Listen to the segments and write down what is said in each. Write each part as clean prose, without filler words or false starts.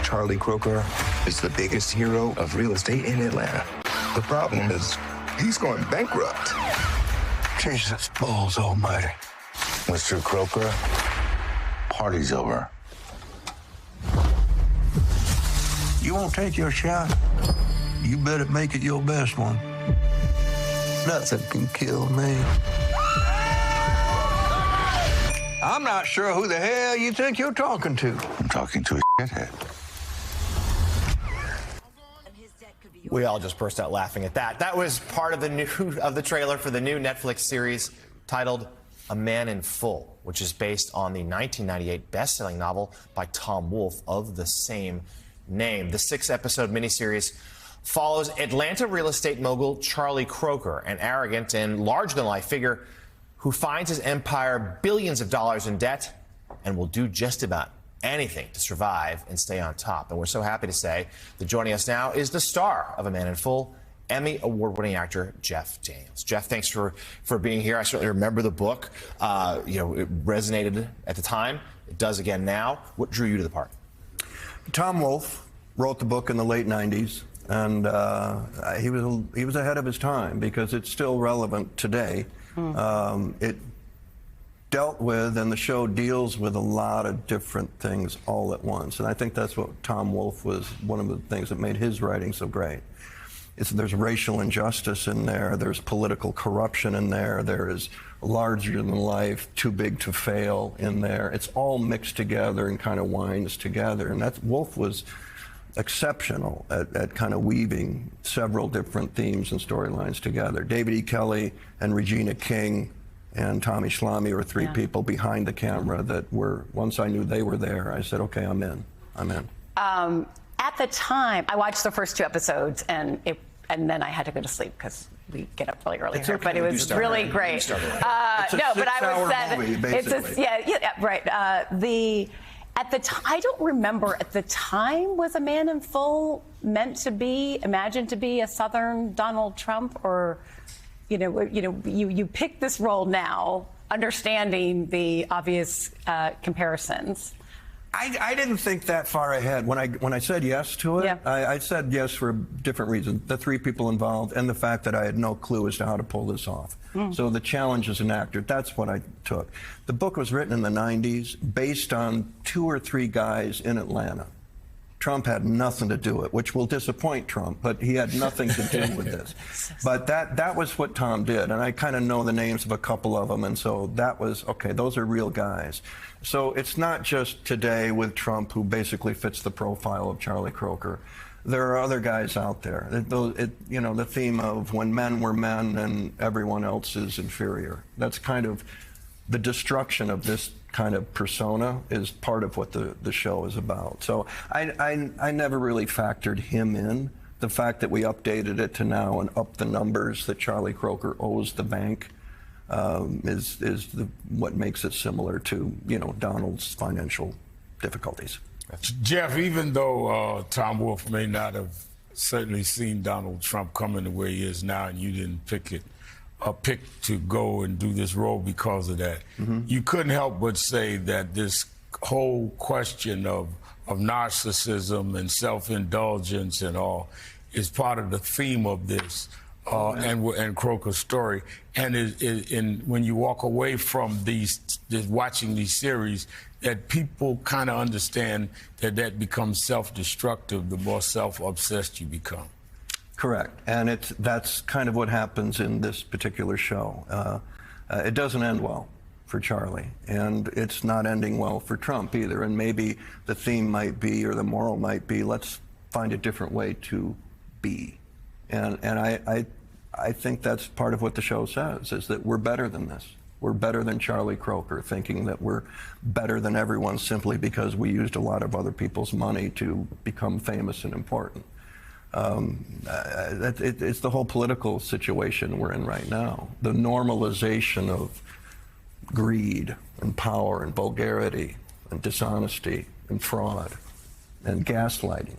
Charlie Croker is the biggest hero of real estate in Atlanta. The problem is, he's going bankrupt. Jesus balls almighty. Mr. Croker, party's over. You won't take your shot? You better make it your best one. Nothing can kill me. I'm not sure who the hell you think you're talking to. I'm talking to a shithead. We all just burst out laughing at that. That was part of the trailer for the new Netflix series titled A Man in Full, which is based on the 1998 best-selling novel by Tom Wolfe of the same name. The 6-episode miniseries follows Atlanta real estate mogul Charlie Croker, an arrogant and larger-than-life figure who finds his empire billions of dollars in debt and will do just about anything to survive and stay on top. And we're so happy to say that joining us now is the star of A Man in Full, Emmy award-winning actor Jeff Daniels. Jeff, thanks for being here. I certainly remember the book. It resonated at the time. It does again now. What drew you to the part? Tom Wolfe wrote the book in the late 90s, and he was ahead of his time because it's still relevant today. It dealt with, and the show deals with, a lot of different things all at once. And I think that's what Tom Wolfe was, one of the things that made his writing so great. There's racial injustice in there, there's political corruption in there, there is larger than life, too big to fail in there. It's all mixed together and kind of winds together. And Wolfe was exceptional at kind of weaving several different themes and storylines together. David E. Kelley and Regina King and Tommy Schlamme were three people behind the camera that were, once I knew they were there, I said, okay, I'm in. At the time, I watched the first 2 episodes, and then I had to go to sleep because we get up really early here. But it was really great. But I was movie, basically. Right. At the time, I don't remember. At the time, was A Man in Full imagined to be a Southern Donald Trump, or, you picked this role now, understanding the obvious comparisons. I didn't think that far ahead. When I said yes to it, I said yes for different reasons. The 3 people involved and the fact that I had no clue as to how to pull this off. So the challenge as an actor, that's what I took. The book was written in the 90s based on 2 or 3 guys in Atlanta. Trump had nothing to do with it, which will disappoint Trump, but he had nothing to do with this. But that was what Tom did, and I kind of know the names of a couple of them, and so that was, okay, those are real guys. So it's not just today with Trump, who basically fits the profile of Charlie Croker. There are other guys out there. The theme of when men were men and everyone else is inferior. That's kind of the destruction of this kind of persona is part of what the show is about. So I never really factored him in. The fact that we updated it to now and up the numbers that Charlie Croker owes the bank is what makes it similar to, Donald's financial difficulties. Jeff, even though Tom Wolfe may not have certainly seen Donald Trump coming the way he is now, and you didn't pick to go and do this role because of that, you couldn't help but say that this whole question of narcissism and self-indulgence and all is part of the theme of this and Croker's story. And when you walk away from watching these series, that people kind of understand that becomes self-destructive the more self-obsessed you become. Correct, and that's kind of what happens in this particular show. It doesn't end well for Charlie, and it's not ending well for Trump either. And maybe the theme might be, or the moral might be, let's find a different way to be. And I think that's part of what the show says, is that we're better than this. We're better than Charlie Croker, thinking that we're better than everyone simply because we used a lot of other people's money to become famous and important. It's the whole political situation we're in right now. The normalization of greed and power and vulgarity and dishonesty and fraud and gaslighting.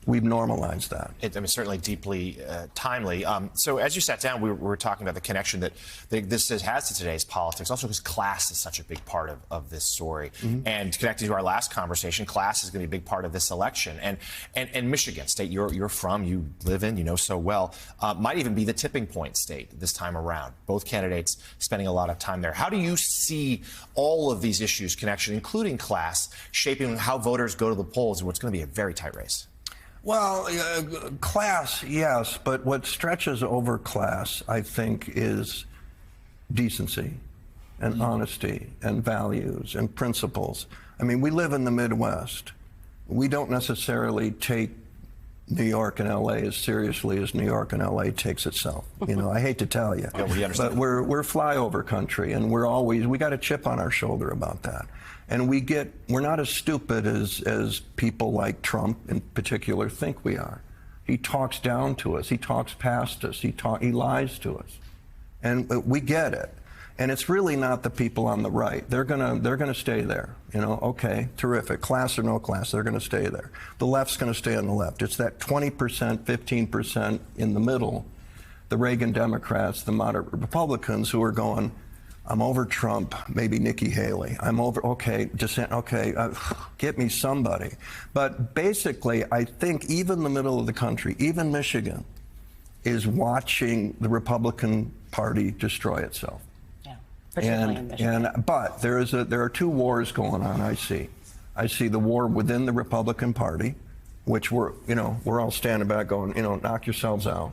We've normalized that. Certainly deeply timely. So as you sat down, we were talking about the connection that this has to today's politics, also because class is such a big part of this story. And connected to our last conversation, class is going to be a big part of this election. And Michigan State, you're from, you live in, you know so well, might even be the tipping point state this time around. Both candidates spending a lot of time there. How do you see all of these issues, connection, including class, shaping how voters go to the polls in what's going to be a very tight race? Well, class, yes, but what stretches over class, I think, is decency and honesty and values and principles. I mean, we live in the Midwest. We don't necessarily take New York and LA as seriously as New York and LA takes itself. You know, I hate to tell you, but we're flyover country, and we got a chip on our shoulder about that. And we're not as stupid as people like Trump in particular think we are. He talks down to us. He talks past us. He lies to us. And we get it. And it's really not the people on the right. They're gonna stay there. You know, okay, terrific. Class or no class, they're gonna stay there. The left's gonna stay on the left. It's that 20%, 15% in the middle, the Reagan Democrats, the moderate Republicans who are going, I'm over Trump, maybe Nikki Haley. I'm over, okay, dissent, okay, get me somebody. But basically, I think even the middle of the country, even Michigan, is watching the Republican Party destroy itself. Yeah, particularly in Michigan. But there are two wars going on, I see. I see the war within the Republican Party, which we're all standing back going, knock yourselves out.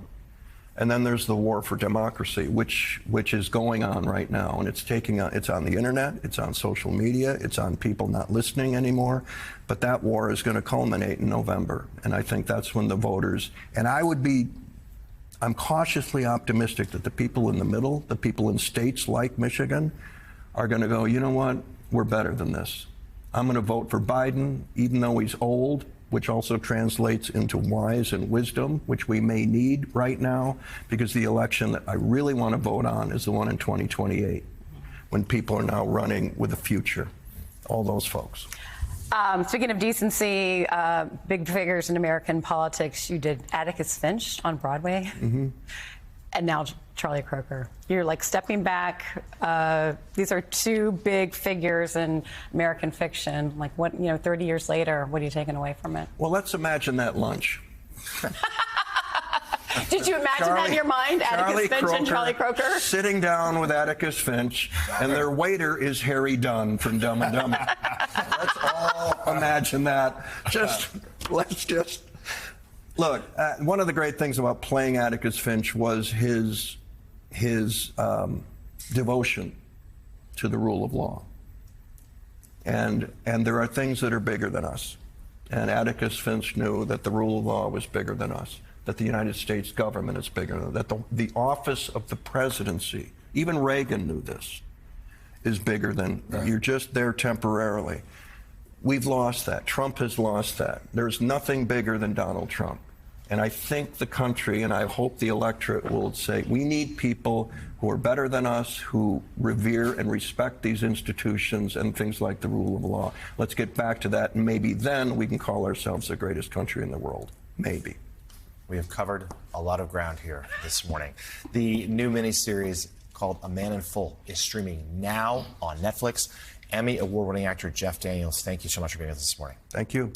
And then there's the war for democracy, which is going on right now, and it's on the internet, it's on social media, it's on people not listening anymore. But that war is going to culminate in November, and I think that's when the voters. And I'm cautiously optimistic that the people in the middle, the people in states like Michigan, are going to go, you know what, we're better than this. I'm going to vote for Biden, even though he's old, which also translates into wise and wisdom, which we may need right now, because the election that I really want to vote on is the one in 2028, when people are now running with a future, all those folks. Speaking of decency, big figures in American politics, you did Atticus Finch on Broadway, and now Charlie Croker. You're like stepping back. These are two big figures in American fiction. Like, 30 years later, what are you taking away from it? Well, let's imagine that lunch. Did you imagine that in your mind, Atticus Finch and Charlie Croker? Sitting down with Atticus Finch, and their waiter is Harry Dunn from Dumb and Dumber. Let's all imagine that. Let's just look. One of the great things about playing Atticus Finch was his devotion to the rule of law. And there are things that are bigger than us. And Atticus Finch knew that the rule of law was bigger than us, that the United States government is bigger than that the office of the presidency, even Reagan knew this, is bigger than you're just there temporarily. We've lost that. Trump has lost that. There's nothing bigger than Donald Trump. And I think the country, and I hope the electorate will say, we need people who are better than us, who revere and respect these institutions and things like the rule of law. Let's get back to that, and maybe then we can call ourselves the greatest country in the world. Maybe. We have covered a lot of ground here this morning. The new miniseries called A Man in Full is streaming now on Netflix. Emmy award-winning actor Jeff Daniels, thank you so much for being with us this morning. Thank you.